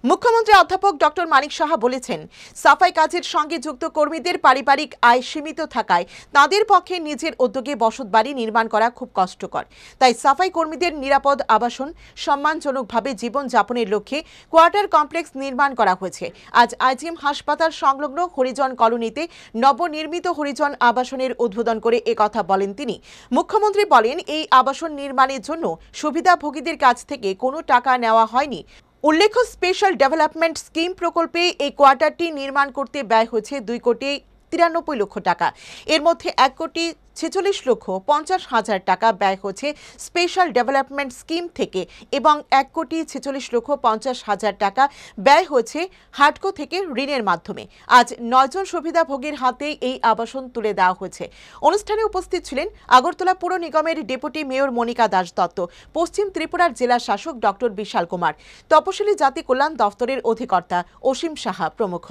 মুখ্যমন্ত্রী অধ্যাপক ডক্টর মানিক সাহা বলেছেন, সাফাই কাজের সঙ্গে যুক্ত কর্মীদের পারিবারিক আয় সীমিত থাকায় তাদের পক্ষে নিজের উদ্যোগে বসতবাড়ি নির্মাণ করা খুব কষ্টকর। তাই সাফাই কর্মীদের নিরাপদ আবাসন, সম্মানজনকভাবে জীবনযাপনের লক্ষ্যে কোয়ার্টার কমপ্লেক্স নির্মাণ করা হয়েছে। আজ আইজিএম হাসপাতাল সংলগ্ন হরিজন কলোনিতে নবনির্মিত হরিজন আবাসনের উদ্বোধন করে একথা বলেন তিনি। মুখ্যমন্ত্রী বলেন, এই আবাসন নির্মাণের জন্য সুবিধাভোগীদের কাছ থেকে কোনো টাকা নেওয়া হয়নি। উল্লেখ্য, স্পেশাল ডেভেলপমেন্ট স্কিম প্রকল্পে এই কোয়ার্টারটি নির্মাণ করতে ব্যয় হয়েছে 2,93 লক্ষ টাকা। এর মধ্যে 1,46,50,000 টাকা ব্যয় হচ্ছে স্পেশাল ডেভেলপমেন্ট স্কিম থেকে এবং 1,46,50,000 টাকা ব্যয় হয়েছে হাটকো থেকে ঋণের মাধ্যমে। আজ 9 জন সুবিধাভোগীর হাতে এই আবাসন তুলে দেওয়া হয়েছে। অনুষ্ঠানে উপস্থিত ছিলেন আগরতলা পুর নিগমের ডেপুটি মেয়র মনিকা দাস দত্ত, পশ্চিম ত্রিপুরার জেলা শাসক ডক্টর বিশাল কুমার, তপশিলি জাতি কল্যাণ দফতরের অধিকর্তা অসীম সাহা প্রমুখ।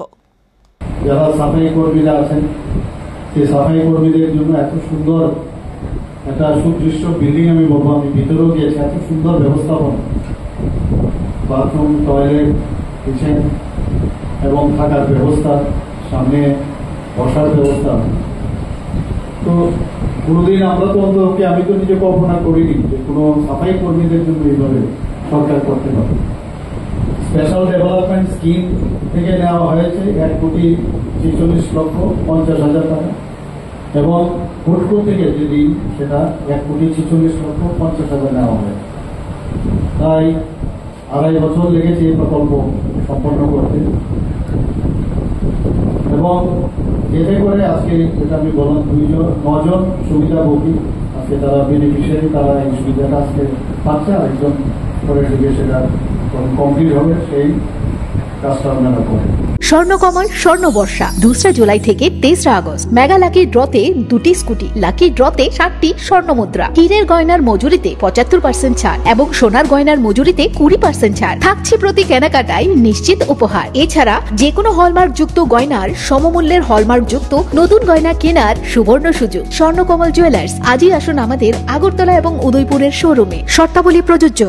যারা সাফাই কর্মীরা আছেন, সেই সাফাই কর্মীদের জন্য এত সুন্দর একটা সুদৃশ্য বিল্ডিং, আমি বলবো, আমি ভিতরেও গিয়েছি, এত সুন্দর ব্যবস্থাপনা, বাথরুম, টয়লেট, কিচেন এবং থাকার ব্যবস্থা, সামনে বসার ব্যবস্থা। তো কোনোদিন আমরা তো অন্ততপক্ষে আমি তো নিজে কল্পনা করিনি যে কোনো সাফাই কর্মীদের জন্য এইভাবে সরকার করতে পারে। স্পেশাল ডেভেলপমেন্ট স্কিম থেকে নেওয়া হয়েছে 1,46,50,000 টাকা এবং হুডকো থেকে যে ঋণ, সেটা 1,46,50,000 নেওয়া হয়েছে। তাই 2.5 বছর লেগেছে এই প্রকল্প সম্পন্ন করতে এবং এতে করে আজকে যেটা আমি বললাম, 9 জন সুবিধাভোগী আজকে তারা বেনিফিশিয়ারি, তারা এই সুবিধাটা আজকে পাচ্ছে। আর একজন পরের দিকে সেটা কমপ্লিট হবে, সেই কাজটা আপনারা করেন। স্বর্ণকমল স্বর্ণবর্ষা 2 জুলাই থেকে 23 আগস্ট। মেগা লাকি ড্রতে 2টি স্কুটি, লাকি ড্রতে 7টি স্বর্ণমুদ্রা, হীরের গয়নার মজুরিতে 75% ছাড় এবং সোনার গয়নার মজুরিতে 20% ছাড় থাকছে। প্রতি কেনাকাটায় নিশ্চিত উপহার। এছাড়া যে কোনো হলমার্ক যুক্ত গয়নার সমমূল্যের হলমার্ক যুক্ত নতুন গয়না কেনার সুবর্ণ সুযোগ। স্বর্ণকমল জুয়েলার্স, আজই আসুন আমাদের আগরতলা এবং উদয়পুরের শোরুমে। শর্তাবলী প্রযোজ্য।